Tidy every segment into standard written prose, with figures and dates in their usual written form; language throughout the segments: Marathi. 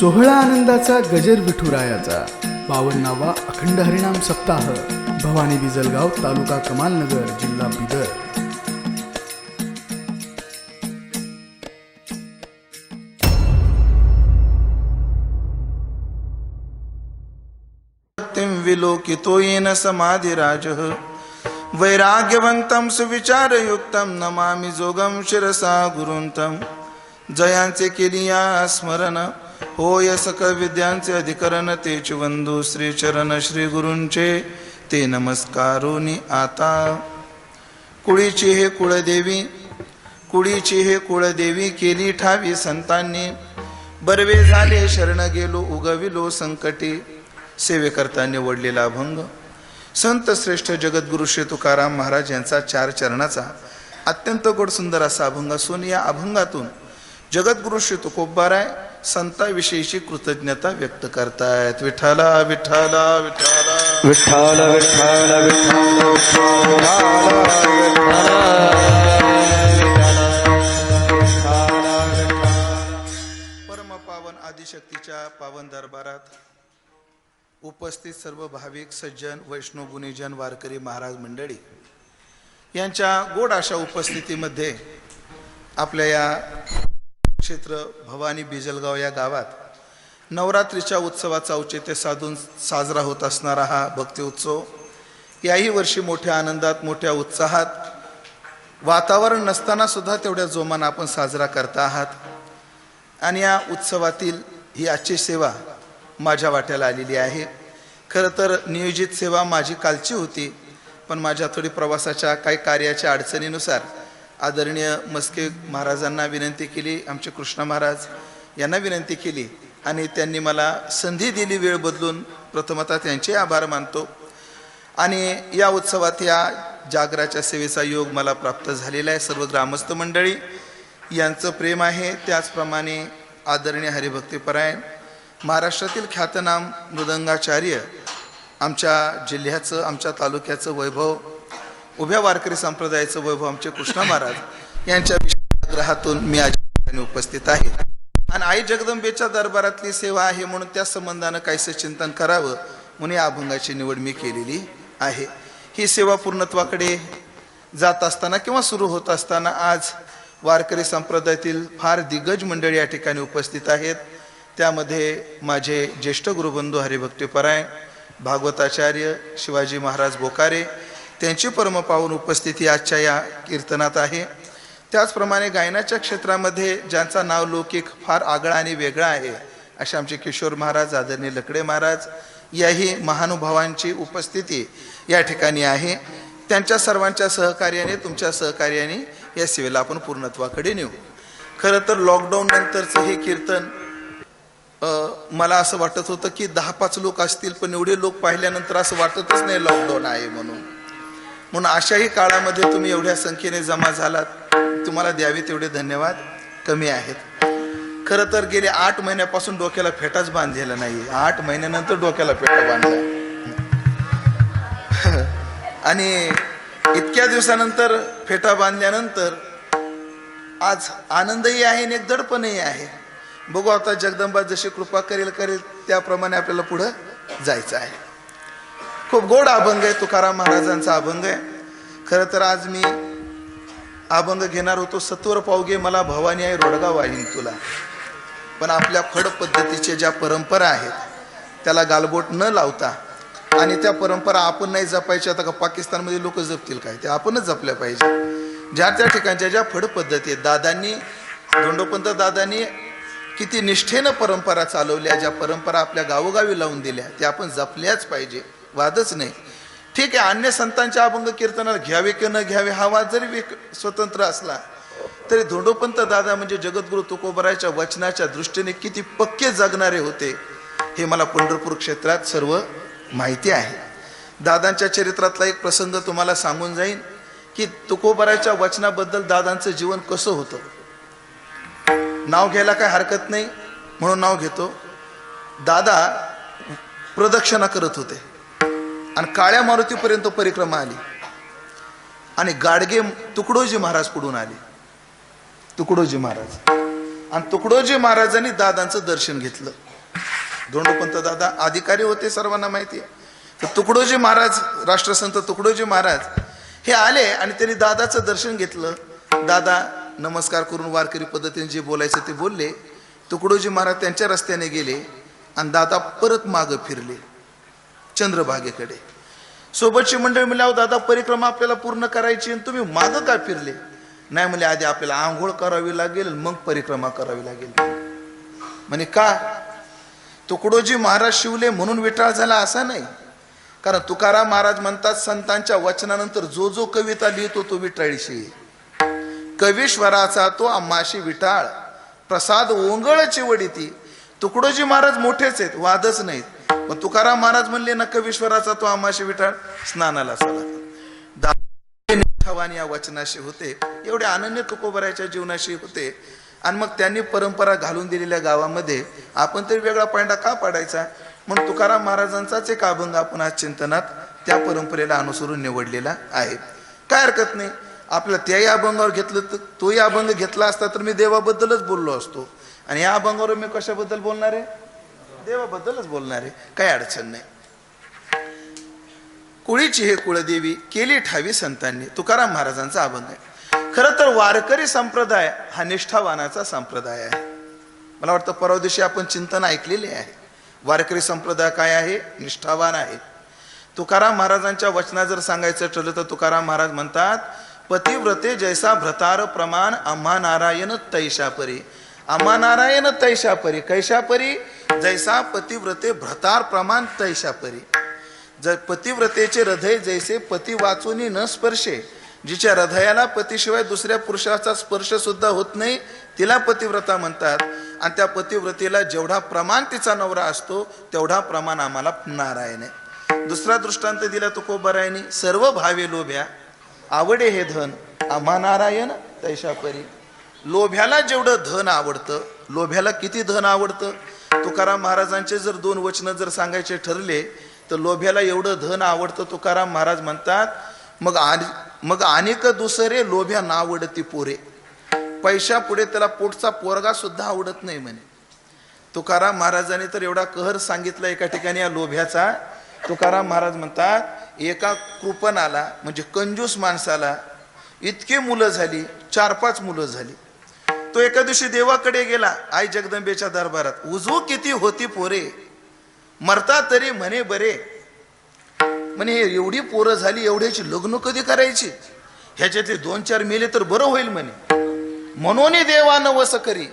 सोहळा आनंदाचा गजर विठुरायाचा 52वा अखंड हरिनाम सप्ताह भवानी बिजलगाव तालुका कमालनगर जिल्हा बिदर। विलोकितो येन समाधिराजः वैराग्यवन्तं सुविचारयुक्तं नमामि जोगं शिरसा गुरुंतं। जयांचे केलिया स्मरण होय सकळ विद्यांचे अधिकरण तेच वंदू श्री चरण श्री गुरूंचे ते नमस्कारोनी आता। कुळीची हे कुळदेवी कुळीची हे कुळदेवी केली ठावी संतांनी बरवे झाले शरण गेलो उगविलो संकटी। सेवेकरता निवडलेला अभंग संत श्रेष्ठ जगद्गुरु श्री तुकाराम महाराज यांचा 4 चरणाचा अत्यंत गोड सुंदर असा अभंग असून या अभंगातून जगद्गुरु श्री तुकोबाराय संतांविषयीची कृतज्ञता व्यक्त करतायत। विठ्ठला विठ्ठला विठ्ठला विठ्ठल विठ्ठल परम पावन आदिशक्तीच्या पावन दरबारात उपस्थित सर्व भाविक सज्जन वैष्णव गुणीजन वारकरी महाराज मंडळी यांच्या गोड अशा उपस्थितीमध्ये आपल्या या क्षेत्र भवानी बिजलगाव या गावात नवरात्रीच्या उत्सवाचा औचित्य साधून साजरा होत असणारा हा भक्ती उत्सव याही वर्षी मोठ्या आनंदात मोठ्या उत्साहात वातावरण नसताना सुद्धा तेवढ्या जोमानं आपण साजरा करता आहात। आणि या उत्सवातील ही आजची सेवा माझ्या वाट्याला आलेली आहे। खरं तर नियोजित सेवा माझी कालची होती, पण माझ्या थोडी प्रवासाच्या काही कार्याच्या अडचणीनुसार आदरणीय मस्के महाराजांना विनंती केली, आमचे कृष्ण महाराज यांना विनंती केली आणि त्यांनी मला संधी दिली वेळ बदलून। प्रथमतः त्यांचे आभार मानतो। आणि या उत्सवात या जागराच्या सेवेचा योग मला प्राप्त झालेला आहे। सर्व ग्रामस्थ मंडळी यांचं प्रेम आहे, त्याचप्रमाणे आदरणीय हरिभक्तीपरायण महाराष्ट्रातील ख्यातनाम मृदंगाचार्य आमच्या जिल्ह्याचं आमच्या तालुक्याचं वैभव उभ्या वारकरी संप्रदायाचं वैभव आमचे कृष्ण महाराज यांच्या आग्रहातून मी आज उपस्थित आहे। आणि आई जगदंबेच्या दरबारातली सेवा आहे म्हणून त्या संबंधानं काहीसं चिंतन करावं म्हणून या अभंगाची निवड मी केलेली आहे। ही सेवा पूर्णत्वाकडे जात असताना किंवा सुरू होत असताना आज वारकरी संप्रदायातील फार दिग्गज मंडळी या ठिकाणी उपस्थित आहेत। त्यामध्ये माझे ज्येष्ठ गुरुबंधू हरिभक्तीपरायण भागवताचार्य शिवाजी महाराज बोकारे त्यांची परमपावन उपस्थिती आजच्या या कीर्तनात आहे। त्याचप्रमाणे गायनाच्या क्षेत्रामध्ये ज्यांचा नाव लौकिक फार आगळा आणि वेगळा आहे असे आमचे किशोर महाराज आदरणीय लकडे महाराज याही महानुभावांची उपस्थिती या ठिकाणी आहे। त्यांच्या सर्वांच्या सहकार्याने तुमच्या सहकार्याने या सेवेला आपण पूर्णत्वाकडे नेऊ। खरं तर लॉकडाऊन नंतरचं हे कीर्तन मला असं वाटत होतं की 10-5 लोक असतील, पण एवढे लोक पाहिल्यानंतर असं वाटतच नाही लॉकडाऊन आहे म्हणून अशाही काळामध्ये तुम्ही एवढ्या संख्येने जमा झालात, तुम्हाला द्यावे तेवढे धन्यवाद कमी आहेत। खरं तर गेले 8 महिन्यापासून डोक्याला फेटाच बांधलेला नाही, 8 महिन्यानंतर डोक्याला फेटा बांधला आणि इतक्या दिवसानंतर फेटा बांधल्यानंतर आज आनंदही आहे आणि एक दडपणही आहे। बघू आता जगदंबा जशी कृपा करेल त्याप्रमाणे आपल्याला पुढे जायचं आहे। खूप गोड अभंग आहे, तुकाराम महाराजांचा अभंग आहे। खरं तर आज मी अभंग घेणार होतो सत्वर पावगे मला भवानी आहे रोडगा वाहीन तुला, पण आपल्या फड पद्धतीच्या ज्या परंपरा आहेत त्याला गालबोट न लावता आणि त्या परंपरा आपण नाही जपायच्या आता का पाकिस्तानमध्ये लोक जपतील काय, ते आपणच जपल्या पाहिजे। ज्या त्या ठिकाणच्या ज्या फड पद्धती आहेत दादांनी धोंडोपंत दादांनी किती निष्ठेनं परंपरा चालवल्या, ज्या परंपरा आपल्या गावोगावी लावून दिल्या त्या आपण जपल्याच पाहिजे, वादच नाही। ठीक आहे, अन्य संतांच्या अभंग कीर्तनाला घ्यावे की न घ्यावे हा वाद जरी स्वतंत्र असला तरी धोंडोपंत दादा म्हणजे जगद्गुरु तुकोबारायच्या वचनाच्या दृष्टीने किती पक्के जगणारे होते हे मला पंढरपूर क्षेत्रात सर्व माहिती आहे। दादांच्या चरित्रातला एक प्रसंग तुम्हाला सांगून जाईन की तुकोबारायच्या वचनाबद्दल दादांचं जीवन कसं होतं। नाव घ्यायला काय हरकत नाही म्हणून नाव घेतो। दादा प्रदक्षिणा करत होते आणि काळ्या मारुतीपर्यंत परिक्रमा आली आणि गाडगे तुकडोजी महाराज पुढून आले। तुकडोजी महाराज आणि तुकडोजी महाराजांनी दादांचं दर्शन घेतलं। धोंडोपंत दादा अधिकारी होते, सर्वांना माहिती आहे. तर तुकडोजी महाराज, राष्ट्रसंत तुकडोजी महाराज हे आले आणि त्यांनी दादाचं दर्शन घेतलं. दादा नमस्कार करून वारकरी पद्धतीने जे बोलायचं ते बोलले. तुकडोजी महाराज त्यांच्या रस्त्याने गेले आणि दादा परत मागं फिरले चंद्रभागेकडे. सोबतची मंडळी म्हणले, दादा परिक्रमा आपल्याला पूर्ण करायची आणि तुम्ही मागं का फिरले? नाही म्हणले, आधी आपल्याला आंघोळ करावी लागेल मग परिक्रमा करावी लागेल. म्हणे का? तुकडोजी महाराज शिवले म्हणून विटाळ झाला असा नाही. कारण तुकाराम महाराज म्हणतात, संतांच्या वचनानंतर जो जो कविता लिहितो तो विटाळीशी, कवीश्वराचा तो आम्हाशी विटाळ, प्रसाद ओंगळची वडीती. तुकडोजी महाराज मोठेच आहेत, वादच नाहीत. मग तुकाराम महाराज म्हणले ना, कवीश्वराचा तो आम्हाशी विटाळ, स्नानाला चला. निष्ठावान या वचनाशी होते, एवढे अनन्य तुकोबराच्या जीवनाशी होते. आणि मग त्यांनी परंपरा घालून दिलेल्या गावामध्ये आपण तरी वेगळा पांडा का पाडायचा? म्हणून तुकाराम महाराजांचाच एक अभंग आपण आज चिंतनात त्या परंपरेला अनुसरून निवडलेला आहे. काय हरकत नाही, आपल्याला त्याही अभंगावर घेतलं तर तोही अभंग घेतला असता तर मी देवाबद्दलच बोललो असतो. आणि या अभंगावर मी कशाबद्दल बोलणार आहे? देवाबद्दलच बोलणार आहे. काही अडचण नाही. कुळीची हे कुळदेवी केली ठावी संतांनी, तुकाराम महाराजांचा अभंग आहे. खरं तर वारकरी संप्रदाय हा निष्ठावानाचा संप्रदाय आहे. मला वाटतं परवा दिवशी आपण चिंतन ऐकलेले आहे. वारकरी संप्रदाय काय आहे? निष्ठावान आहे. तुकाराम महाराजांच्या वचनात जर सांगायचं ठरलं तर तुकाराम महाराज म्हणतात, पतिव्रते जैसा भ्रतार प्रमाण आम्हा नारायण तैशा परी. आम्हा नारायण तैशा परी, कैशा परी? जैसा पतिव्रते भ्रतार प्रमाण तैशा परी. पतिव्रतेचे हृदय जैसे पती वाचूनी न स्पर्शे, जिच्या हृदयाला पतीशिवाय दुसऱ्या पुरुषाचा स्पर्श सुद्धा होत नाही तिला पतिव्रता म्हणतात. आणि त्या पतिव्रतेला जेवढा प्रमाण तिचा नवरा असतो तेवढा प्रमाण आम्हाला नारायण आहे. दुसरा दृष्टांत दिला तुकोबरायांनी, सर्व भावे लोभ्या आवडे हे धन आम्हा नारायण तैशा परी. लोभ्याला जेवढं धन आवडतं, लोभ्याला किती धन आवडतं? तुकाराम महाराजांचे जर दोन वचनं जर सांगायचे ठरले तर लोभ्याला एवढं धन आवडतं. तुकाराम महाराज म्हणतात, मग अनेक दुसरे लोभ्या नावडती पोरे. पैशा पुढे त्याला पोटचा पोरगा सुद्धा आवडत नाही म्हणे. तुकाराम महाराजांनी तर एवढा कहर सांगितला एका ठिकाणी या लोभ्याचा. तुकाराम महाराज म्हणतात, एका कृपणाला म्हणजे कंजूस माणसाला इतकी मुलं झाली, 4-5 मुलं झाली. तो एका दिवशी देवाकडे गेला, आई जगदंबेच्या दरबारात. उजू किती होती पोरे, मरता तरी म्हणे बरे. म्हणे एवढी पोरं झाली, एवढ्याची लग्न कधी करायची? ह्याच्यातले 2-4 मेले तर बरं होईल म्हणे. म्हणून देवा नवस करी.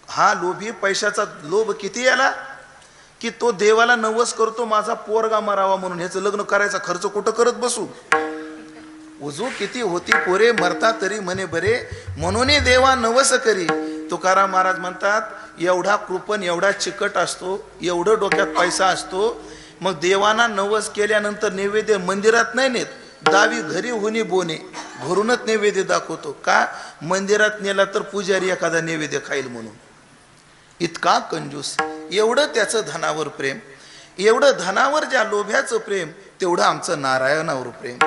हा लोभी पैशाचा लोभ किती याला की तो देवाला नवस करतो, माझा पोरगा मरावा म्हणून. ह्याचं लग्न करायचा खर्च कुठं करत बसू? उजू किती होती पोरे, मरता तरी म्हणे बरे, म्हणून देवा नवस करी. तुकाराम महाराज म्हणतात, एवढा कृपण, एवढा चिकट असतो, एवढं डोक्यात पैसा असतो, मग देवाना नवस केल्यानंतर नैवेद्य मंदिरात नाही नेत, दावी घरी होणी बोने, घरूनच नैवेद्य दाखवतो. का? मंदिरात नेला तर पुजारी एखादा नैवेद्य खाईल म्हणून. इतका कंजूस. एवढं त्याचं धनावर प्रेम, एवढं धनावर ज्या लोभ्याचं प्रेम, तेवढं आमचं नारायणावर प्रेम.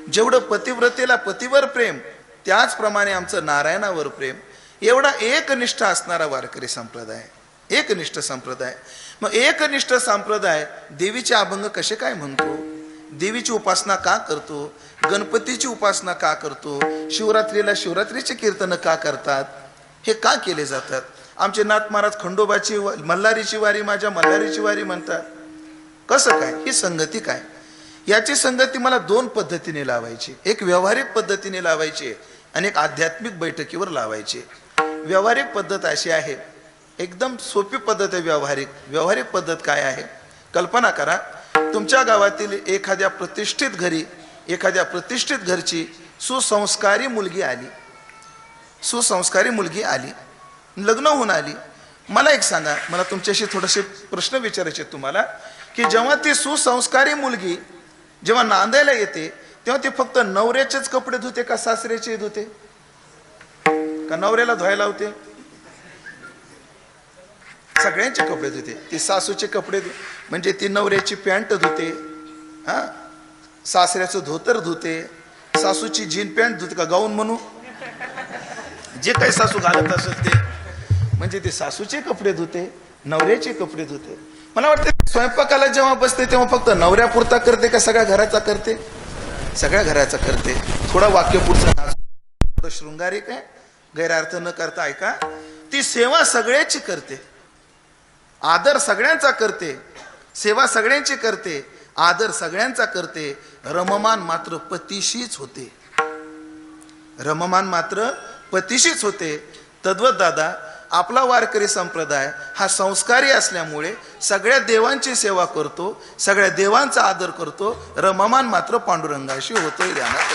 जेवढं पतिव्रतेला पतीवर प्रेम, त्याचप्रमाणे आमचं नारायणावर प्रेम. एवढा एकनिष्ठ असणारा वारकरी संप्रदाय, एकनिष्ठ संप्रदाय. मग एकनिष्ठ संप्रदाय देवीचे अभंग कसे काय म्हणतो? देवीची उपासना का करतो? गणपतीची उपासना का करतो? शिवरात्रीला शिवरात्रीचे कीर्तन का करतात? हे का केले जातात? आमचे नाथ महाराज खंडोबाची मल्हारीची वारी, माझ्या मल्हारीची वारी म्हणतात. कसं काय? ही संगती काय? याची संगती मला 2 पद्धतीने लावायची. एक व्यावहारिक पद्धतीने लावायची आणि एक आध्यात्मिक बैठकीवर लावायची. व्यावहारिक पद्धत अशी आहे, एकदम सोपी पद्धत आहे व्यावहारिक. व्यावहारिक पद्धत काय आहे? कल्पना करा, तुमच्या गावातील एखाद्या प्रतिष्ठित घरची सुसंस्कारी मुलगी आली, सुसंस्कारी मुलगी आली, लग्न होऊन आली. मला एक सांगा, मला तुमच्याशी थोडेसे प्रश्न विचारायचे तुम्हाला, की जेव्हा ती सुसंस्कारी मुलगी जेव्हा नांदायला येते तेव्हा ती फक्त नवऱ्याचेच कपडे धुते का सासऱ्याचे धुते? का नवऱ्याला धुवायला होते? सगळ्यांचे कपडे धुते. ती सासूचे कपडे म्हणजे ती नवऱ्याची पॅन्ट धुते, हा, सासऱ्याचं धोतर धुते, सासूची जीन पॅन्ट धुते का गाऊन म्हणू, जे काही सासू घालत असेल ते, म्हणजे ती सासूचे कपडे धुते. नवऱ्याचे कपडे धुते. मला वाटतं स्वयंपाकाला जेव्हा बसते तेव्हा फक्त नवऱ्यापुरता करते का सगळ्या घराचा करते? सगळ्या घराचा करते. थोडा वाक्य पुढचा शृंगारिक आहे, गैरअर्थ न करता ऐका. ती सेवा सगळ्याची करते, आदर सगळ्यांचा करते, सेवा सगळ्यांची करते, आदर सगळ्यांचा करते. रममान मात्र पतीशीच होते, रममान मात्र पतीशीच होते. तद्वत दादा, आपला वारकरी संप्रदाय हा संस्कारी असल्यामुळे सगळ्या देवांची सेवा करतो, सगळ्या देवांचा आदर करतो. रममान मात्र पांडुरंगाशी होतोय. ध्यानात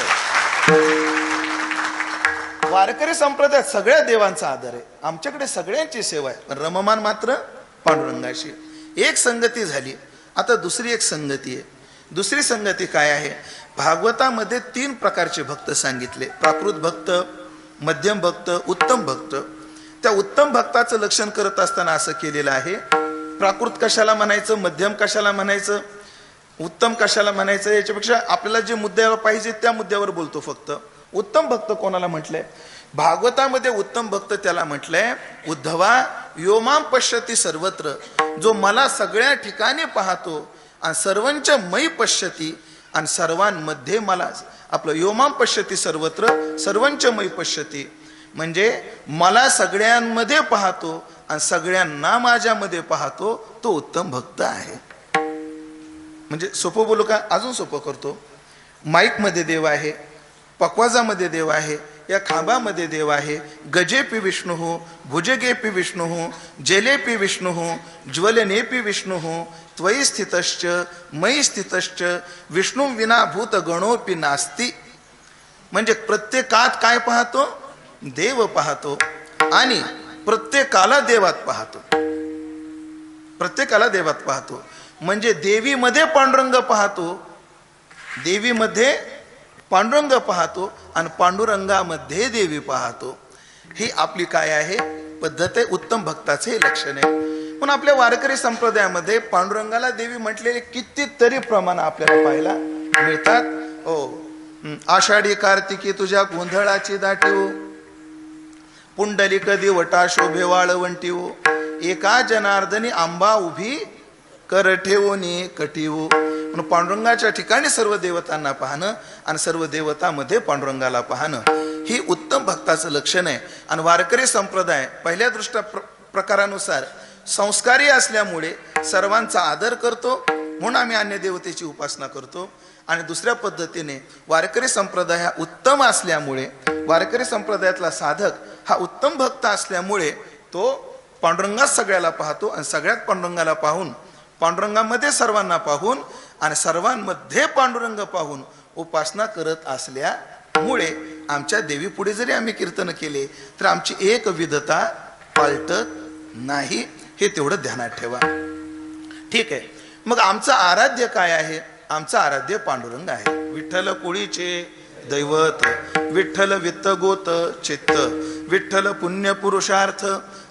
वारकरी संप्रदायात सगळ्या देवांचा आदर आहे, आमच्याकडे सगळ्यांची सेवा आहे, पण रममान मात्र पांडुरंगाशी. एक संगती झाली. आता दुसरी एक संगती आहे. दुसरी संगती काय आहे? भागवतामध्ये 3 प्रकारचे भक्त सांगितले. प्राकृत भक्त, मध्यम भक्त, उत्तम भक्त. त्या उत्तम भक्ताचं लक्षण करत असताना असं केलेलं आहे. प्राकृत कशाला म्हणायचं, मध्यम कशाला म्हणायचं, उत्तम कशाला म्हणायचं, याच्यापेक्षा आपल्याला जे मुद्द्यावर पाहिजे त्या मुद्द्यावर बोलतो फक्त. उत्तम भक्त कोणाला म्हटलंय? भागवतामध्ये उत्तम भक्त त्याला म्हटलंय, उद्धवा योमाम पश्यती सर्वत्र, जो मला सगळ्या ठिकाणी पाहतो आणि सर्वांच मयी पश्यती, आणि सर्वांमध्ये मला. आपलं योमाम पश्यती सर्वत्र, सर्वांच मयी पश्यती म्हणजे मला सगळ्यांमध्ये पाहतो आणि सगळ्यांना माझ्यामध्ये पाहतो, तो उत्तम भक्त आहे. म्हणजे सोपं बोलू का? अजून सोपं करतो. माईकमध्ये देव आहे, पकवाजामध्ये देव आहे, या खांबामध्ये देव आहे. गजेपी विष्णू, भुजगेपी विष्णू, जलेपी विष्णू, ज्वलनेपी विष्णू, त्वयी स्थितश्च मयी स्थितश्च, विष्णू विना भूत गणोपी नास्ती. म्हणजे प्रत्येकात काय पाहतो? देव पाहतो, आणि प्रत्येकाला देवात पाहतो, प्रत्येकाला देवात पाहतो. म्हणजे देवीमध्ये पांडुरंग पाहतो, देवीमध्ये पांडुरंग पाहतो, आणि पांडुरंगामध्ये देवी पाहतो. ही आपली काय आहे? पद्धत आहे. उत्तम भक्ताचे हे लक्षण आहे. पण आपल्या वारकरी संप्रदायामध्ये पांडुरंगाला देवी म्हटलेले कितीतरी प्रमाण आपल्याला पाहायला मिळतात. आषाढी कार्तिकी तुझ्या गोंधळाची दाटीव, पुंडलिक दिवटा शोभे वाळवंटीव, एका जनार्दनी आंबा उभी कर ठेवोनी कटीव. म्हणून पांडुरंगाच्या ठिकाणी सर्व देवतांना पाहणं आणि सर्व देवतांमध्ये पांडुरंगाला पाहणं, ही उत्तम भक्ताचं लक्षण आहे. आणि वारकरी संप्रदाय पहिल्या दृष्टी प्रकारानुसार संस्कारी असल्यामुळे सर्वांचा आदर करतो, म्हणून आम्ही अन्य देवतेची उपासना करतो. आणि दुसऱ्या पद्धतीने वारकरी संप्रदाय हा उत्तम असल्यामुळे, वारकरी संप्रदायातला साधक हा उत्तम भक्त असल्यामुळे तो पांडुरंगात सगळ्याला पाहतो, आणि सगळ्यात पांडुरंगाला पाहून, पांडुरंगामध्ये सर्वांना पाहून आणि सर्वांमध्ये पांडुरंग पाहून उपासना करत असल्यामुळे आमच्या देवी पुढे जरी आम्ही कीर्तन केले तर आमची एक विधता पालटत नाही, हे तेवढं ध्यानात ठेवा. ठीक आहे. मग आमचं आराध्य काय आहे? आमचं आराध्य पांडुरंग आहे. विठ्ठल कुळीचे दैवत, विठ्ठल वित्त गोत चित्त, विठ्ठल पुण्य पुरुषार्थ,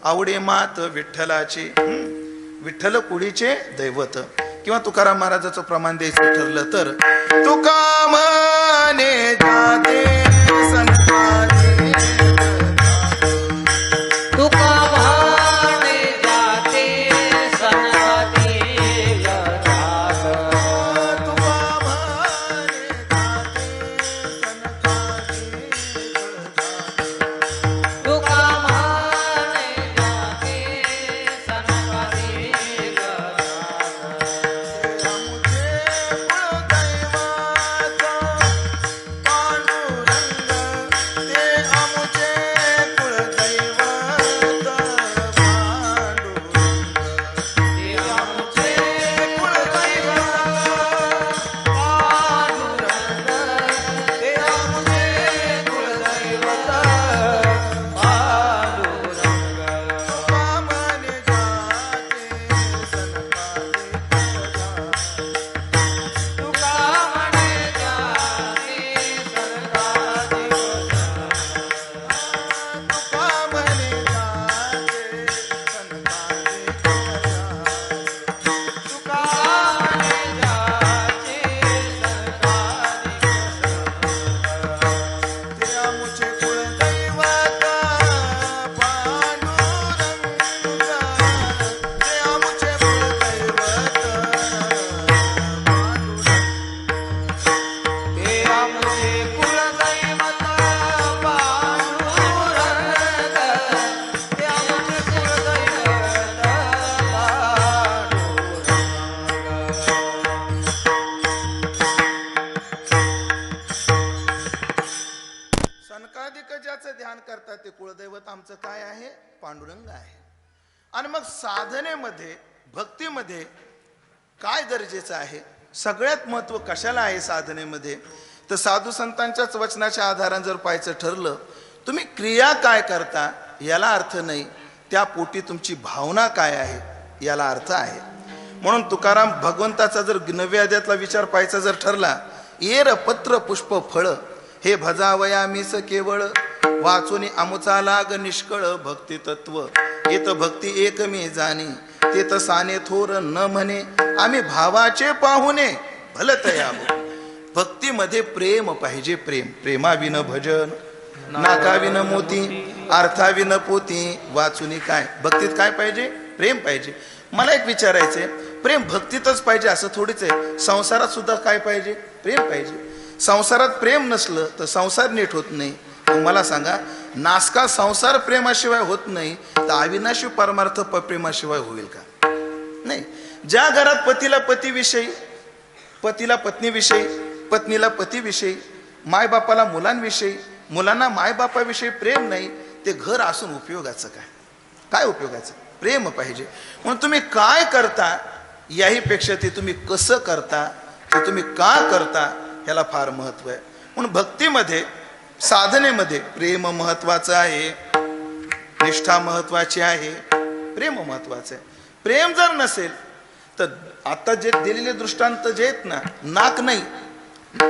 आवडे मात विठ्ठलाची. विठ्ठल कुळीचे दैवत. किंवा तुकाराम महाराजाचं प्रमाण द्यायचं ठरलं तर, तुका म्हणे जाते संताने, तुका म्हणे जाते संताने गजात, तुका म्हणे जाते संताने गजात. तुका म्हणे जाते संताने गजात. आमचे कुळदैवत पांडुरंग ते कुळदैवत आमचं काय आहे? पांडुरंग आहे. आणि मग साधनेमध्ये, भक्तीमध्ये काय गरजेचं आहे? सगळ्यात महत्व कशाला आहे साधनेमध्ये? तर साधू संतांच्याच वचनाच्या आधाराने जर पाहायचं ठरलं, तुम्ही क्रिया काय करता याला अर्थ नाही, त्या पोटी तुमची भावना काय आहे याला अर्थ आहे. म्हणून तुकाराम भगवंताचा जर नव्या अध्यायातला विचार पाहायचा जर ठरला, येर पत्र पुष्प फळ हे भजावया मीस केवळ, वाचून आमुचा लाग निष्कळ भक्ती तत्व येत भक्ती एक मी जाणी, ते तसाने थोर न म्हणे आम्ही भावाचे पाहुणे भलत यावं. भक्तीमध्ये प्रेम पाहिजे. प्रेम, प्रेमाविन भजन नाकाविन मोती, अर्थाविन पोती, वाचुनी काय. भक्तीत काय पाहिजे? प्रेम पाहिजे. मला एक विचारायचंय, प्रेम भक्तीतच पाहिजे असं थोडीच आहे. संसारात सुद्धा काय पाहिजे? प्रेम पाहिजे. संसारात प्रेम नसलं तर संसार नीट होत नाही. मला सांगा, नासका संसार प्रेमाशिवाय होत नाही, तर अविनाशी परमार्थ प्रेमाशिवाय होईल का? नाही. ज्या घरात पतीला पतीविषयी, पतीला पत्नीविषयी, पत्नीला पतीविषयी, मायबापाला मुलांविषयी, मुलांना मायबापाविषयी प्रेम नाही, ते घर असून उपयोगाचं काय? काय उपयोगाचं? प्रेम पाहिजे. म्हणून तुम्ही काय करता याहीपेक्षा ते तुम्ही कसं करता, ते तुम्ही का करता ह्याला फार महत्व आहे. म्हणून भक्तीमध्ये, साधनेमध्ये प्रेम महत्वाचं आहे, निष्ठा महत्वाची आहे, प्रेम महत्वाचं आहे. प्रेम जर नसेल तर आता जे दिलेले दृष्टांत जे आहेत ना, नाक नाही,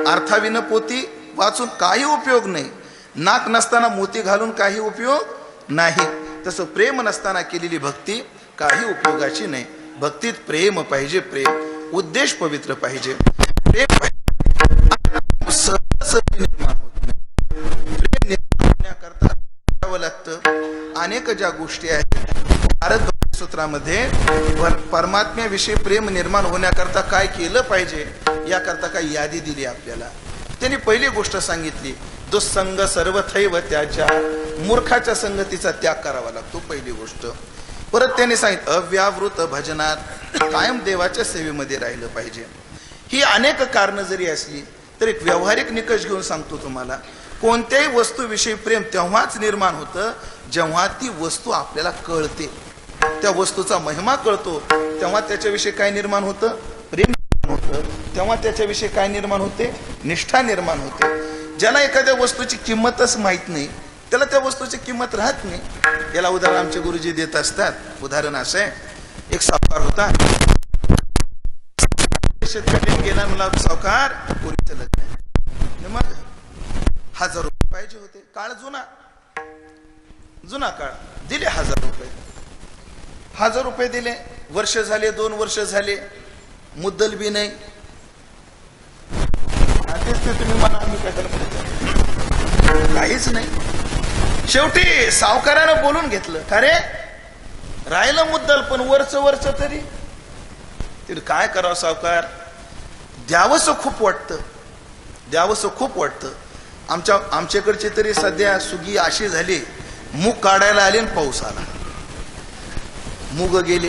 अर्थाविन पोती वाचून काही उपयोग नाही, नाक नसताना मोती घालून काही उपयोग नाही, तसं प्रेम नसताना केलेली भक्ती काही उपयोगाची नाही. भक्तीत प्रेम पाहिजे. प्रेम, उद्देश पवित्र पाहिजे. प्रेम निर्माण होत नाही. प्रेम निर्माण होण्याकरता करावं लागतं. अनेक ज्या गोष्टी आहेत भारत सूत्रामध्ये परमात्म्याविषयी प्रेम निर्माण होण्याकरता काय केलं पाहिजे याकरता काही यादी दिली आपल्याला. त्यांनी पहिली गोष्ट सांगितली, दुःसंग सर्वथैव त्याच्या, मूर्खाच्या संगतीचा त्याग करावा लागतो, पहिली गोष्ट. परत त्यांनी सांगितलं अव्यावृत भजनात, कायम देवाच्या सेवेमध्ये राहिलं पाहिजे. ही अनेक कारणं जरी असली तर एक व्यावहारिक निकष घेऊन सांगतो तुम्हाला. कोणत्याही वस्तूविषयी प्रेम तेव्हाच निर्माण होतं जेव्हा ती वस्तू आपल्याला कळते, त्या वस्तूचा महिमा कळतो, तेव्हा त्याच्याविषयी काय निर्माण होतं? प्रेम निर्माण होतं. तेव्हा त्याच्याविषयी काय निर्माण होते? निष्ठा निर्माण होते. ज्याला एखाद्या वस्तूची किंमतच माहित नाही त्याला त्या वस्तूची किंमत राहत नाही. याला उदाहरण आमचे गुरुजी देत असतात. उदाहरण असं आहे, एक सावकार होता, शेतकरी गेला, मला सावकार पोरीचं लग्न आहे, मग 1000 रुपये पाहिजे होते. काळ जुना काळ, दिले 1000 रुपये. 1000 रुपये दिले. वर्ष झाले, 2 वर्ष झाले, मुद्दल बी नाही. तेच ते तुम्ही मला, आम्ही काय त्याला काहीच नाही. शेवटी सावकारानं बोलून घेतलं, का रे राहिलं मुद्दल पण वरच तरी. काय करावं सावकार, द्यावंसं खूप वाटतं, द्यावंसं खूप वाटतं. आमच्याकडची तरी सध्या सुगी अशी झाली, मूग काढायला आले आणि पाऊस आला, मूग गेले.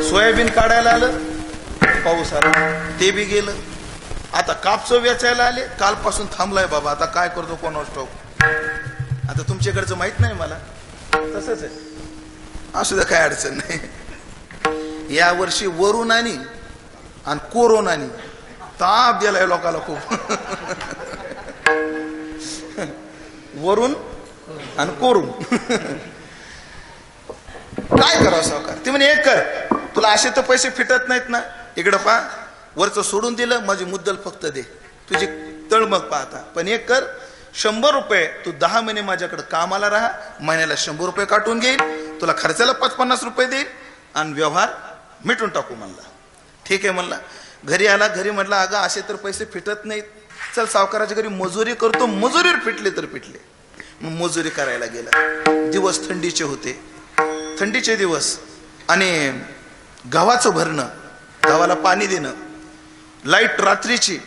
सोयाबीन काढायला आलं, पाऊस आला, ते बी गेलं. आता कापसं वेचायला आले, कालपासून थांबलाय बाबा, आता काय करतो कोणास ठाऊक. आता तुमच्याकडचं माहित नाही मला, तसंच आहे. असू द्या, काय अडचण नाही. या वर्षी वरून आणि कोरोनानी ताप दिलाय लोकांना खूप. वरून आणि कोरून. काय करावं सावकार? ते म्हणे एक कर, तुला असे तर पैसे फिटत नाहीत ना, इकडं पहा, वरचं सोडून दिलं, माझी मुद्दल फक्त दे, तुझी तळमग पाहता. पण एक कर, 100 रुपये तू 10 महिने माझ्याकडे कामाला राहा, महिन्याला 100 रुपये काटून घेईल, तुला खर्चाला 50 रुपये देईल आणि व्यवहार मिटून टाकू म्हणला. ठीक आहे म्हणला. घरी आला, घरी म्हटलं अगं असे तर पैसे फिटत नाहीत, चल सावकाराच्या घरी मजुरी करतो, मजुरीवर फिटले तर फिटले. मग मजुरी करायला गेला. दिवस थंडीचे होते, थंडीचे दिवस, आणि गव्हाचं भरणं, गव्हाला पाणी देणं, लाईट रात्रीची,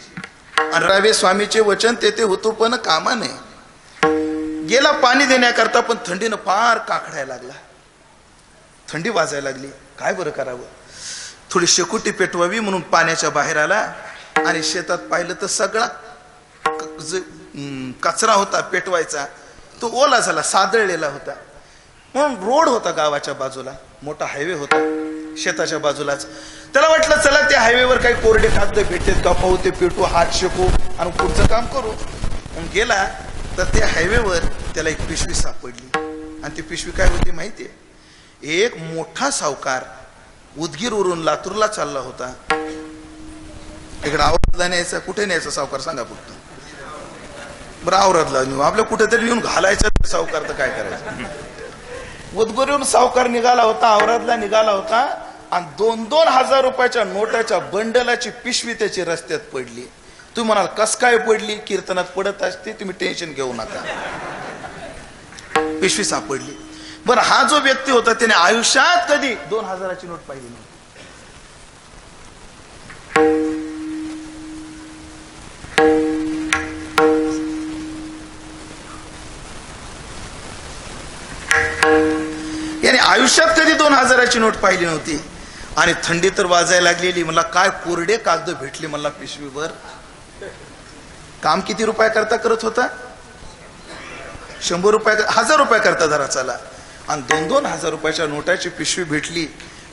आणि रावे स्वामीचे वचन तेथे होतो पण कामा नाही. गेला पाणी देण्याकरता, पण थंडीनं फार काकडायला लागला, थंडी वाजायला लागली. काय बरं करावं, थोडी शेकोटी पेटवावी म्हणून पाण्याच्या बाहेर आला, आणि शेतात पाहिलं तर सगळा कचरा होता पेटवायचा. तो ओला झाला, सादळलेला होता. म्हणून रोड होता गावाच्या बाजूला, मोठा हायवे होता शेताच्या बाजूलाच. त्याला वाटलं चला त्या हायवेवर काही कोरडे कागद भेटतात का पाहू, ते पेटू, हात शेकू आणि पुढचं काम करू. मग गेला तर त्या हायवेवर त्याला एक पिशवी सापडली. आणि ती पिशवी काय होती माहितीये? एक मोठा सावकार उदगीरवरून लातूरला चालला होता. इकडे औरतला न्यायचा, कुठे न्यायचा सावकार सांगा फक्त. बरं औरतला नेऊ, आपल्या कुठेतरी येऊन घालायचं सावकार, तर काय करायचं. उदगीरवरून सावकार निघाला होता, औरतला निघाला होता आणि 2-2 हजार रुपयाच्या नोटाच्या बंडलाची पिशवी त्याची रस्त्यात पडली. तुम्ही म्हणाल कस काय पडली? कीर्तनात पडत असते, तुम्ही टेन्शन घेऊ नका. पिशवी सापडली. बरं हा जो व्यक्ती होता त्याने आयुष्यात कधी 2 हजाराची नोट पाहिली नाही. याने आयुष्यात कधी 2 हजाराची नोट पाहिली नव्हती. आणि थंडी तर वाजायला लागलेली. मला काय कोरडे कागद भेटले मला पिशवीवर. काम किती रुपया करता करत होता? 100 रुपये, 1000 रुपये करता धरा चला. आणि 2-2 हजार रुपयाच्या नोटाची पिशवी भेटली.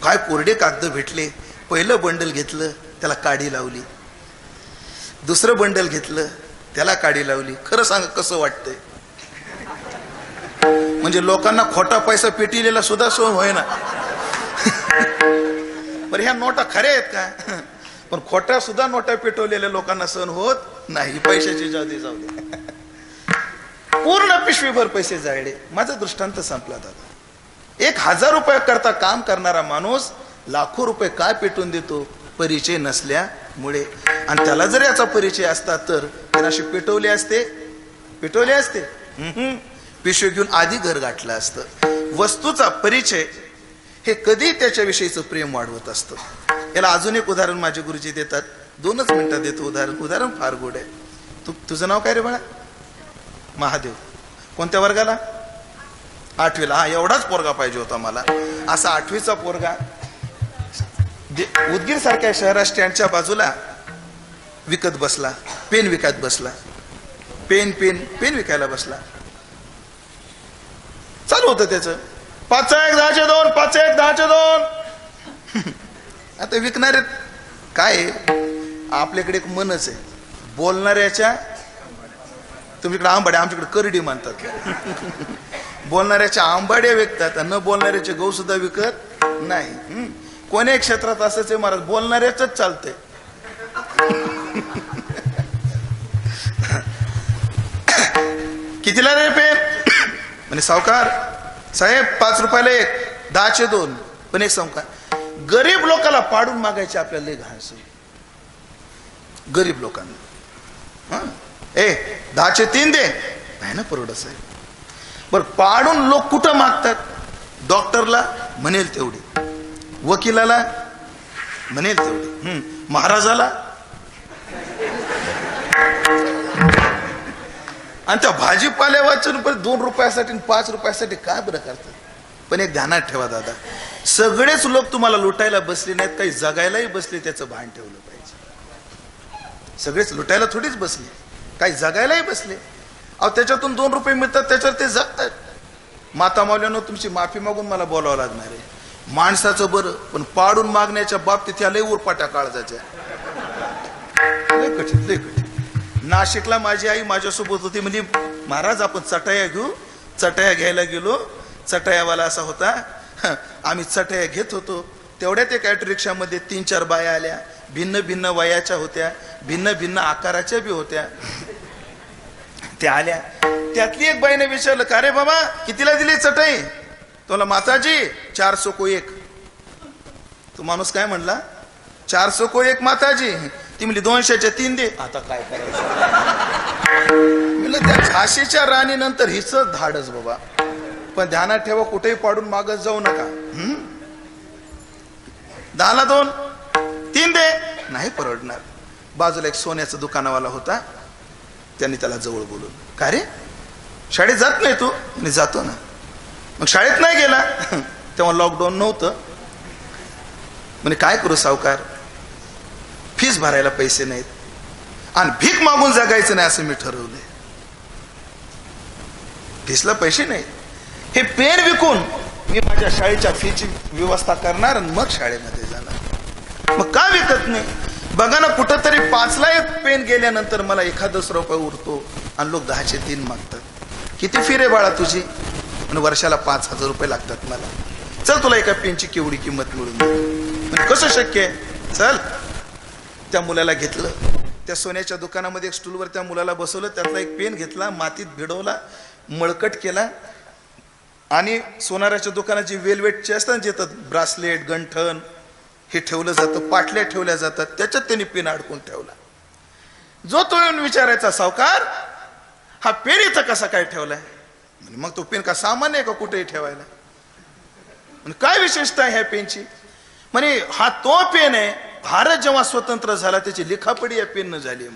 काय कोरडे कागद भेटले. पहिलं बंडल घेतलं, त्याला काडी लावली. दुसरं बंडल घेतलं, त्याला काडी लावली. खरं सांग कसं वाटतंय? म्हणजे लोकांना खोटा पैसा पेटिलेला सुद्धा सोय होईना. बरं ह्या नोटा खऱ्या आहेत का? पण खोट्या सुद्धा नोटा पेटवलेल्या लोकांना सहन होत नाही. पैशाची जाऊ दे. पूर्ण पिशवीभर पैसे जाळले. माझा दृष्टांत संपला दादा. 1000 रुपये करता काम करणारा माणूस लाखो रुपये काय पेटून देतो? परिचय नसल्यामुळे. आणि त्याला जर याचा परिचय असता तर त्याला अशी पेटवले असते. पिशवी घेऊन आधी घर गाठलं असतं. वस्तूचा परिचय हे कधी त्याच्याविषयीचं प्रेम वाढवत असतं. याला अजून एक उदाहरण माझे गुरुजी देतात. 2च मिनिटात देतो उदाहरण फार गोड आहे. तुझं नाव काय रे बाळा? महादेव. कोणत्या वर्गाला? 8वीला. हा एवढाच पोरगा पाहिजे होता मला. असा 8वीचा पोरगा उदगीर सारख्या शहरा स्टँडच्या बाजूला विकत बसला. पेन विकत बसला. पेन विकायला बसला. चालू होतं त्याचं 5-1 10चे 2, 5-1 10चे 2. आता विकणारे काय, आपल्याकडे एक मनच आहे. बोलणाऱ्याच्या, तुमच्याकडे आंबाड्या, आमच्याकडे करडी म्हणतात. बोलणाऱ्याच्या आंबाड्या विकतात, न बोलणाऱ्याचे गहू सुद्धा विकत नाही. कोण्याही क्षेत्रात असंच आहे महाराज, बोलणाऱ्याच चालतंय. कितीला रे पेन? म्हणजे सावकार साहेब 5 रुपयाला 1, 10चे 2. पण एक सावकार, गरीब लोकांना पाडून मागायचे आपल्याला लय घास. गरीब लोकांना 10चे 3 दे, नाही ना परवडत साहेब. बर पाडून लोक कुठं मागतात? डॉक्टरला म्हणेल तेवढी, वकिलाला म्हणेल तेवढी, महाराजाला. आणि त्या भाजीपाल्या वाचून पण 2 रुपयासाठी 5 रुपयासाठी काय बरं करतात. पण एक ध्यानात ठेवा दादा, सगळेच लोक तुम्हाला लुटायला बसले नाहीत, काही जगायलाही बसले. त्याचं भान ठेवलं पाहिजे. सगळेच लुटायला थोडीच बसले, काही जगायलाही बसले. अहो त्याच्यातून 2 रुपये मिळतात, त्याच्यावर ते जगतात. माता मावल्यानं तुमची माफी मागून मला बोलावं लागणार आहे. माणसाचं बरं, पण पाडून मागण्याच्या बाबतीत ह्या लय उरपाट्या काळजाच्या. लय कठीण. नाशिकला माझी आई माझ्यासोबत होती. म्हणजे महाराज आपण चटाया घेऊ. चटाया घ्यायला गेलो. चटायावाला असा होता, आम्ही चटाया घेत होतो. तेवढ्यात एक ऑटो रिक्षामध्ये 3-4 बाया आल्या. भिन्न भिन्न वयाच्या होत्या, भिन्न भिन्न आकाराच्या बी होत्या. त्या आल्या. त्यातली एक बाईने विचारलं, का रे बाबा कितीला दिली चटई? तुला माताजी 400 को 1. तो माणूस काय म्हणला? 400 को 1 माताजी. ती म्हणली 200च्या 3 दे. आता काय करायचं? म्हणलं त्या झाशीच्या राणी नंतर हिच धाडच बाबा. पण ध्यानात ठेवा, कुठेही पाडून मागत जाऊ नका. 10ला 2, 3 दे, नाही परवडणार. बाजूला एक सोन्याचं दुकानवाला होता. त्यांनी त्याला जवळ बोलवलं, का रे शाळेत जात नाही तू? मी जातो ना. मग शाळेत नाही गेला? तेव्हा लॉकडाऊन नव्हतं. म्हणजे काय करू सावकार, फीस भरायला पैसे नाहीत आणि भीक मागून जगायचं नाही असं मी ठरवलंय. फीसला पैसे नाही, हे पेन विकून मी माझ्या शाळेच्या फीची व्यवस्था करणार आणि मग शाळेमध्ये जाणार. मग का विकत नाही? बघा ना, कुठंतरी 5ला एक पेन गेल्यानंतर मला एखादच रुपये उरतो आणि लोक 10चे 3 मागतात. किती फी रे बाळा तुझी? आणि वर्षाला 5,000 रुपये लागतात मला. चल तुला एका पेनची केवढी किंमत मिळून दे. कसं शक्य आहे? चल. त्या मुलाला घेतलं, त्या सोन्याच्या दुकानामध्ये एक स्टूलवर त्या मुलाला बसवलं, त्यातला एक पेन घेतला, मातीत भिडवला, मळकट केला आणि सोनाराच्या दुकानाची वेलवेटची असतात जे ब्रासलेट, गंठण हे ठेवलं जातं, पाटल्या ठेवल्या जातात, त्याच्यात त्यांनी पेन अडकून ठेवला. जो तो येऊन विचारायचा, सावकार हा पेन इथं कसा काय ठेवलाय? मग तो पेन का सामान्य आहे का कुठेही ठेवायला? काय विशेषता आहे ह्या पेनची? म्हणे हा तो पेन आहे, भारत जेव्हा स्वतंत्र झाला त्याची लिखापडी या पेननं झाली.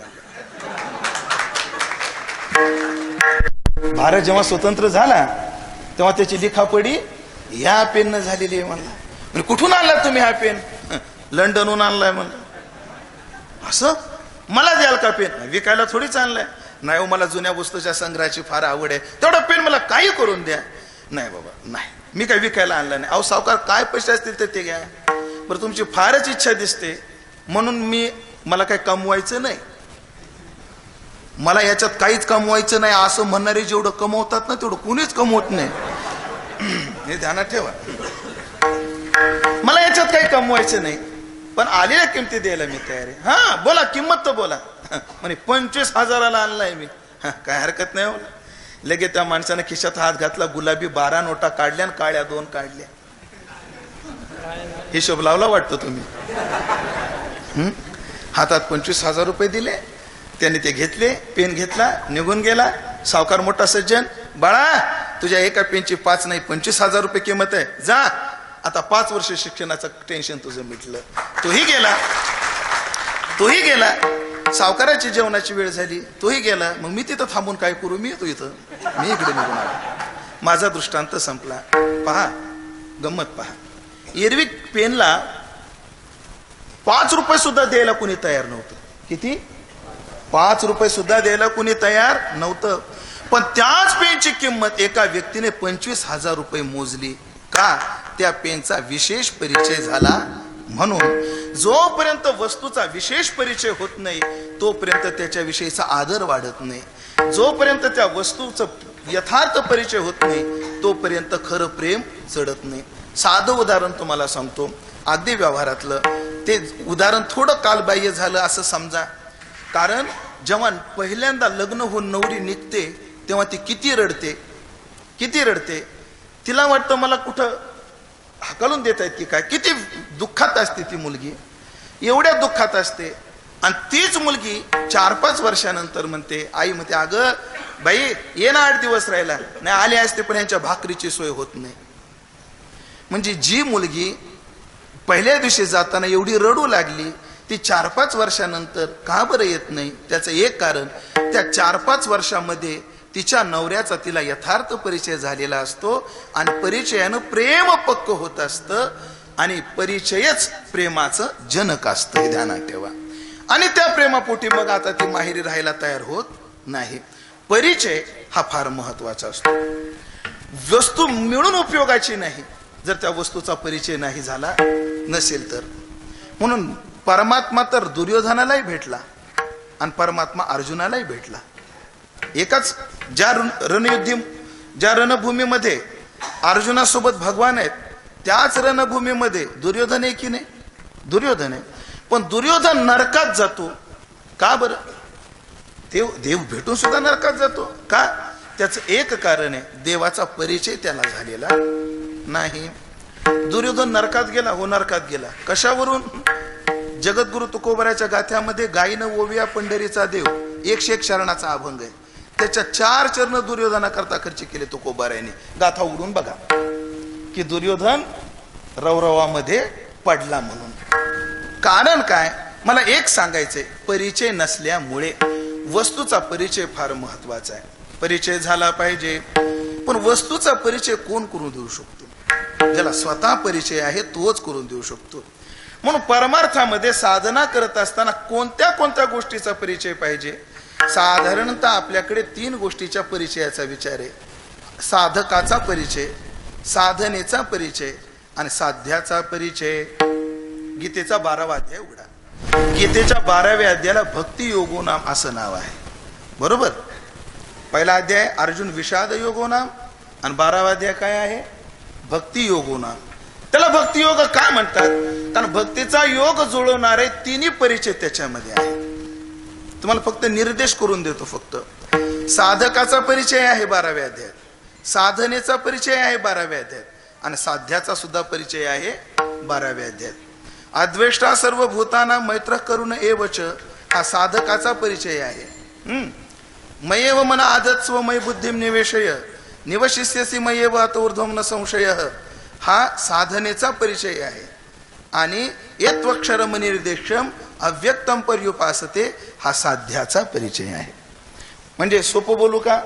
भारत जेव्हा स्वतंत्र झाला तेव्हा त्याची लिखापडी या पेननं झालेली आहे म्हणला. म्हणजे कुठून आणला तुम्ही हा पेन? लंडनहून आणलाय म्हणलं. असं? मला द्याल का पेन? विकायला थोडीच आणलाय. नाही हो, मला जुन्या वस्तूच्या संग्रहाची फार आवड आहे, तेवढा पेन मला काही करून द्या. नाही बाबा नाही, मी काय विकायला आणला नाही. अहो सावकार, काय पैसे असतील तर ते घ्या. बरं तुमची फारच इच्छा दिसते म्हणून मला काय कमवायचं नाही, मला याच्यात काहीच कमवायचं नाही असं म्हणणारे जेवढं कमवतात ना तेवढं कुणीच कमवत नाही. हे ध्यानात ठेवा. मला याच्यात काही कमवायचं नाही, पण आलेल्या किमती द्यायला मी तयार आहे. हा बोला, किंमत तर बोला. म्हणे 25,000ला आणलाय मी. काय हरकत नाही हो. लगेच त्या माणसाने खिशात हात घातला, गुलाबी 12 नोटा काढल्या आणि काळ्या 2 काढल्या. हिशोब लावला वाटतं तुम्ही. हातात 25,000 रुपये दिले, त्याने ते घेतले, पेन घेतला, निघून गेला. सावकार मोठा सज्जन, बाळा तुझ्या एका पेनची 5 नाही 25,000 रुपये किंमत आहे, जा आता 5 वर्ष शिक्षणाचं टेन्शन तुझं मिटलं. तोही गेला. सावकाराची जेवणाची वेळ झाली, तोही गेला. मग मी तिथं थांबून काय करू? मी येतो इथं, मी इकडे निघून आलो. माझा दृष्टांत संपला. पहा गंमत पहा. एरवी पेनला 5 रुपये सुद्धा द्यायला कुणी तयार नव्हतं. किती? 5 रुपये सुद्धा द्यायला कुणी तयार नव्हतं. पण त्याच पेनची किंमत एका व्यक्तीने 25,000 रुपये मोजली. का? त्या पेनचा विशेष परिचय झाला म्हणून. जोपर्यंत वस्तूचा विशेष परिचय होत नाही तोपर्यंत त्याच्याविषयीचा आदर वाढत नाही. जोपर्यंत त्या वस्तूचा यथार्थ परिचय होत नाही तोपर्यंत खरं प्रेम चढत नाही. साधं उदाहरण तुम्हाला सांगतो, अगदी व्यवहारातलं. ते उदाहरण थोडं कालबाह्य झालं असं समजा. कारण जेव्हा पहिल्यांदा लग्न होऊन नवरी निघते तेव्हा ती किती रडते. तिला वाटतं मला कुठं हाकलून देत आहेत की काय. किती दुःखात असते ती मुलगी, एवढ्या दुःखात असते. आणि तीच मुलगी 4-5 वर्षानंतर म्हणते, आई म्हणते, अगं बाई ये ना 8 दिवस राहिला. नाही आले असते पण यांच्या भाकरीची सोय होत नाही. म्हणजे जी मुलगी पहिल्या दिवशी जाताना एवढी रडू लागली ती 4-5 वर्षानंतर का बरं येत नाही? त्याचं एक कारण, त्या 4-5 वर्षामध्ये तिच्या नवऱ्याचा तिला यथार्थ परिचय झालेला असतो आणि परिचयानं प्रेम पक्क होत असतं आणि परिचयच प्रेमाचं जनक असतं. हे ध्यानात ठेवा. आणि त्या प्रेमापोटी मग आता ती माहेरी राहायला तयार होत नाही. परिचय हा फार महत्वाचा असतो. वस्तू मिळून उपयोगाची नाही जर त्या वस्तूचा परिचय नाही झाला नसेल तर. म्हणून परमात्मा तर दुर्योधनालाही भेटला आणि परमात्मा अर्जुनालाही भेटला. एकाच ज्या रणभूमीमध्ये अर्जुनासोबत भगवान आहेत त्याच रणभूमीमध्ये दुर्योधन आहे की नाही? दुर्योधन आहे. पण दुर्योधन नरकात जातो का बरं? देव भेटून सुद्धा नरकात जातो का? त्याचं एक कारण आहे, देवाचा परिचय त्याला झालेला नाही. दुर्योधन नरकात गेला. हो नरकात गेला. कशावरून? जगद्गुरु तुकोबाराच्या गाथ्यामध्ये गायीनं ओविया पंढरीचा देव 101 शरणाचा अभंग आहे. त्याच्या 4 चरण दुर्योधनाकरता खर्च केले तुकोबारायांनी. गाथा उडून बघा की दुर्योधन रवरवामध्ये पडला म्हणून. कारण काय? मला एक सांगायचंय, परिचय नसल्यामुळे वस्तूचा परिचय फार महत्वाचा आहे. परिचय झाला पाहिजे. पण वस्तूचा परिचय कोण करून देऊ शकतो? ज्याला स्वतः परिचय आहे तोच करून देऊ शकतो. म्हणून परमार्थामध्ये साधना करत असताना कोणत्या गोष्टीचा परिचय पाहिजे? साधारणतः आपल्याकडे 3 गोष्टीच्या परिचयाचा विचार आहे. साधकाचा परिचय, साधनेचा परिचय आणि साध्याचा परिचय. गीतेचा 12वा अध्याय उघडा. गीतेच्या 12व्या अध्यायाला भक्ती योगो नाम असं नाव आहे. बरोबर. पहिला अध्याय अर्जुन विषाद योगो नाम आणि 12वा अध्याय काय आहे? भक्ती योगो नाम. त्याला भक्ती योग काय म्हणतात? कारण भक्तीचा योग जुळवणारे तिन्ही परिचय त्याच्यामध्ये आहे. तुम्हाला फक्त निर्देश करून देतो. फक्त साधकाचा परिचय आहे 12व्या अध्यायात, साधनेचा परिचय आहे 12व्या अध्यायात आणि साध्याचा सुद्धा परिचय आहे 12व्या अध्यायात. अद्वेष्टा सर्व भूताना मैत्र करुण एवच हा साधकाचा परिचय आहे. मयेव मन आदत्स्व मय बुद्धिम निवेशय निवशिष्यसी मयेव अत ऊर्ध्वम न संशय हा साधनेचा परिचय आहे. आणि यत्वक्षरम निर्देशम अव्यक्तम पर्युपासते हा साध्याचा परिचय आहे. म्हणजे सोपं बोलू का?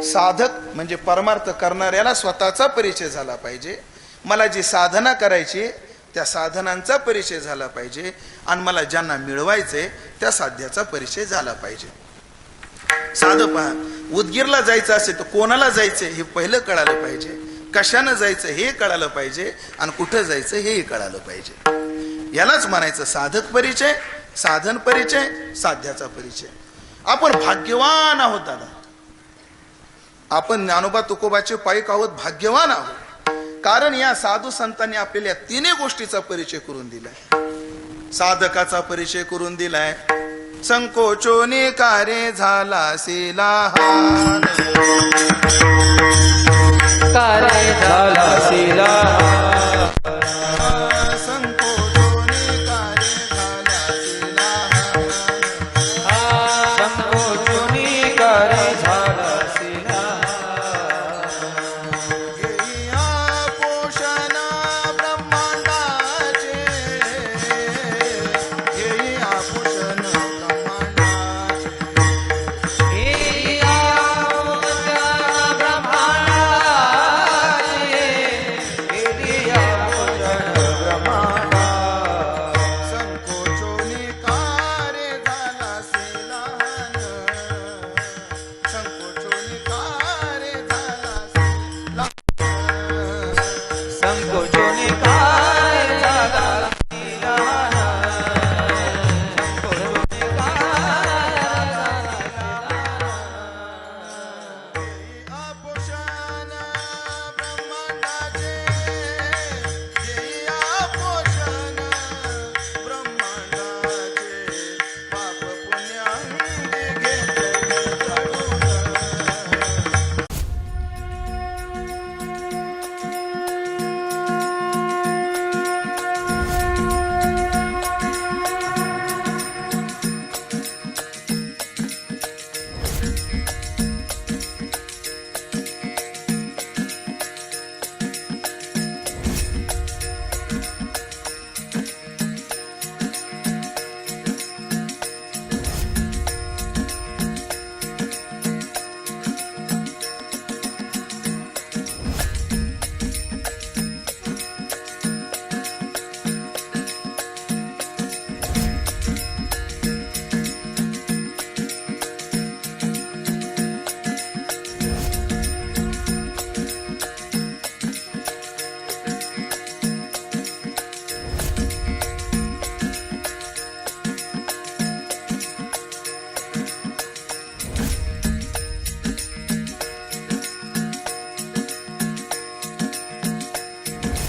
साधक म्हणजे परमार्थ करणाऱ्याला स्वतःचा परिचय झाला पाहिजे. मला जी साधना करायची त्या साधनांचा परिचय झाला पाहिजे आणि मला ज्यांना मिळवायचे त्या साध्याचा परिचय झाला पाहिजे. साधं पहा, उदगीरला जायचं असेल तर कोणाला जायचं हे पहिलं कळालं पाहिजे, कशानं जायचं हे कळालं पाहिजे आणि कुठं जायचं हेही कळालं पाहिजे. यालाच म्हणायचं साधक परिचय, साधन परिचय, साध्याचा परिचय. आपण भाग्यवान आहोत दादा. आपण ज्ञानोबा तुकोबाचे पाईक आहोत, भाग्यवान आहोत. कारण या साधू संतांनी आपल्याला तिन्ही गोष्टीचा परिचय करून दिलाय. साधकाचा परिचय करून दिलाय. संकोचोने कार्य झाला कार्य झाला झाला शिला